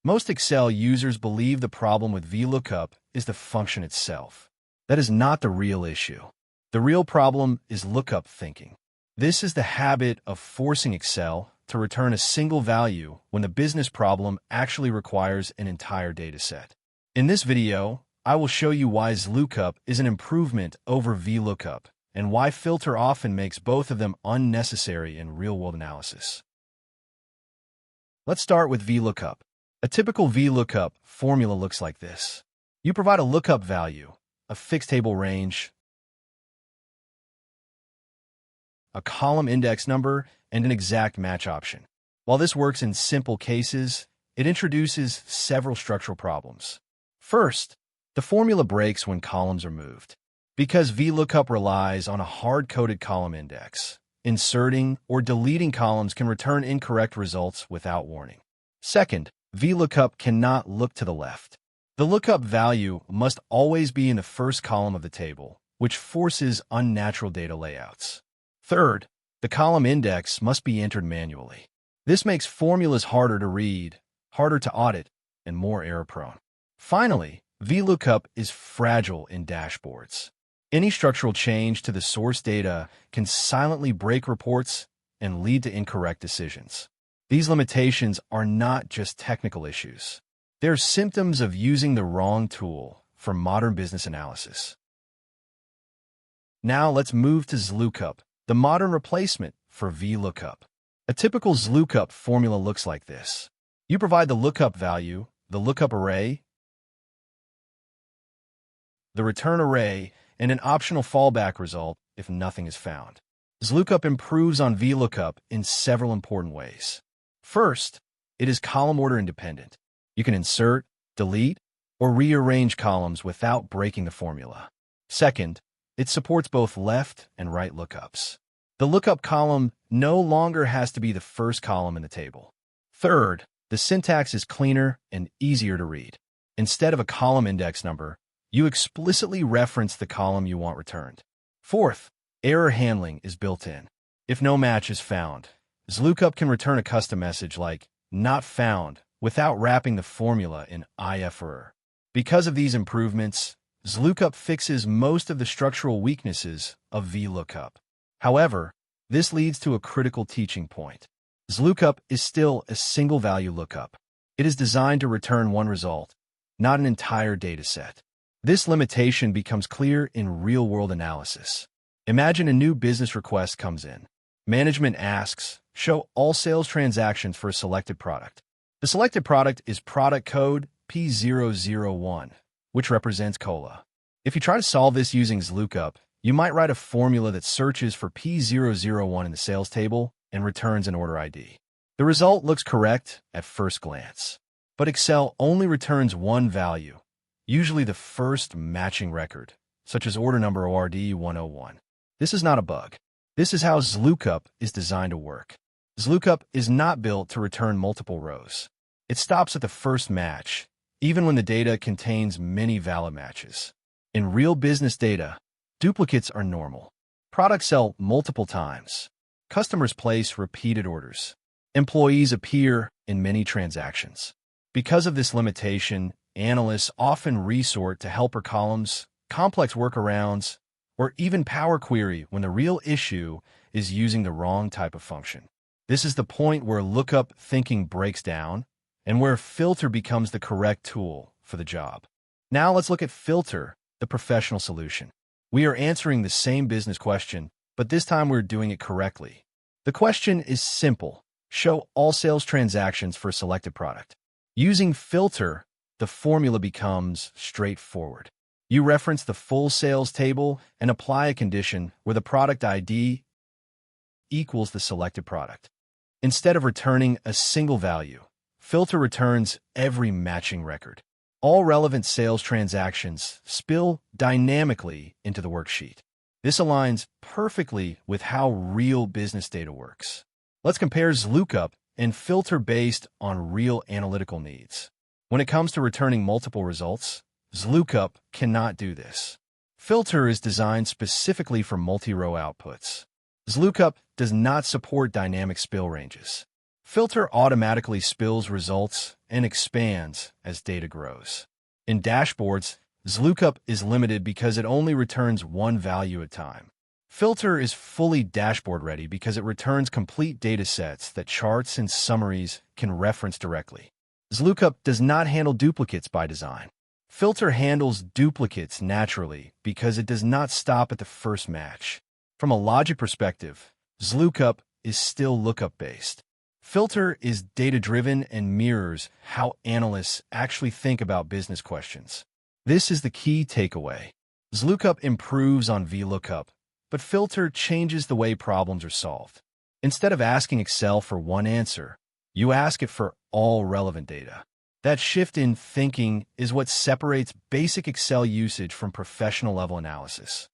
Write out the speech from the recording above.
Most Excel users believe the problem with VLOOKUP is the function itself. That is not the real issue. The real problem is lookup thinking. This is the habit of forcing Excel to return a single value when the business problem actually requires an entire dataset. In this video, I will show you why XLOOKUP is an improvement over VLOOKUP and why filter often makes both of them unnecessary in real-world analysis. Let's start with VLOOKUP. A typical VLOOKUP formula looks like this. You provide a lookup value, a fixed table range, a column index number, and an exact match option. While this works in simple cases, it introduces several structural problems. First, the formula breaks when columns are moved. Because VLOOKUP relies on a hard-coded column index, inserting or deleting columns can return incorrect results without warning. Second, VLOOKUP cannot look to the left. The lookup value must always be in the first column of the table, which forces unnatural data layouts. Third, the column index must be entered manually. This makes formulas harder to read, harder to audit, and more error-prone. Finally, VLOOKUP is fragile in dashboards. Any structural change to the source data can silently break reports and lead to incorrect decisions. These limitations are not just technical issues. They're symptoms of using the wrong tool for modern business analysis. Now let's move to XLOOKUP, the modern replacement for VLOOKUP. A typical XLOOKUP formula looks like this. You provide the lookup value, the lookup array, the return array, and an optional fallback result if nothing is found. XLOOKUP improves on VLOOKUP in several important ways. First, it is column order independent. You can insert, delete, or rearrange columns without breaking the formula. Second, it supports both left and right lookups. The lookup column no longer has to be the first column in the table. Third, the syntax is cleaner and easier to read. Instead of a column index number, you explicitly reference the column you want returned. Fourth, error handling is built in. If no match is found, XLOOKUP can return a custom message like not found without wrapping the formula in if error. Because of these improvements, XLOOKUP fixes most of the structural weaknesses of VLOOKUP. However, this leads to a critical teaching point. XLOOKUP is still a single-value lookup. It is designed to return one result, not an entire dataset. This limitation becomes clear in real-world analysis. Imagine a new business request comes in. Management asks, show all sales transactions for a selected product. The selected product is product code P001, which represents cola. If you try to solve this using XLOOKUP, you might write a formula that searches for P001 in the sales table and returns an order ID. The result looks correct at first glance, but Excel only returns one value, usually the first matching record, such as order number ORD101. This is not a bug. This is how XLOOKUP is designed to work. XLOOKUP is not built to return multiple rows. It stops at the first match, even when the data contains many valid matches. In real business data, duplicates are normal. Products sell multiple times. Customers place repeated orders. Employees appear in many transactions. Because of this limitation, analysts often resort to helper columns, complex workarounds, or even Power Query when the real issue is using the wrong type of function. This is the point where lookup thinking breaks down and where filter becomes the correct tool for the job. Now let's look at filter, the professional solution. We are answering the same business question, but this time we're doing it correctly. The question is simple. Show all sales transactions for a selected product. Using filter, the formula becomes straightforward. You reference the full sales table and apply a condition where the product ID equals the selected product. Instead of returning a single value, filter returns every matching record. All relevant sales transactions spill dynamically into the worksheet. This aligns perfectly with how real business data works. Let's compare XLOOKUP and filter based on real analytical needs. When it comes to returning multiple results, XLOOKUP cannot do this. Filter is designed specifically for multi-row outputs. XLOOKUP does not support dynamic spill ranges. Filter automatically spills results and expands as data grows. In dashboards, VLOOKUP is limited because it only returns one value at a time. Filter is fully dashboard ready because it returns complete datasets that charts and summaries can reference directly. VLOOKUP does not handle duplicates by design. Filter handles duplicates naturally because it does not stop at the first match. From a logic perspective, VLOOKUP is still lookup-based. Filter is data-driven and mirrors how analysts actually think about business questions. This is the key takeaway. VLOOKUP improves on VLOOKUP, but Filter changes the way problems are solved. Instead of asking Excel for one answer, you ask it for all relevant data. That shift in thinking is what separates basic Excel usage from professional-level analysis.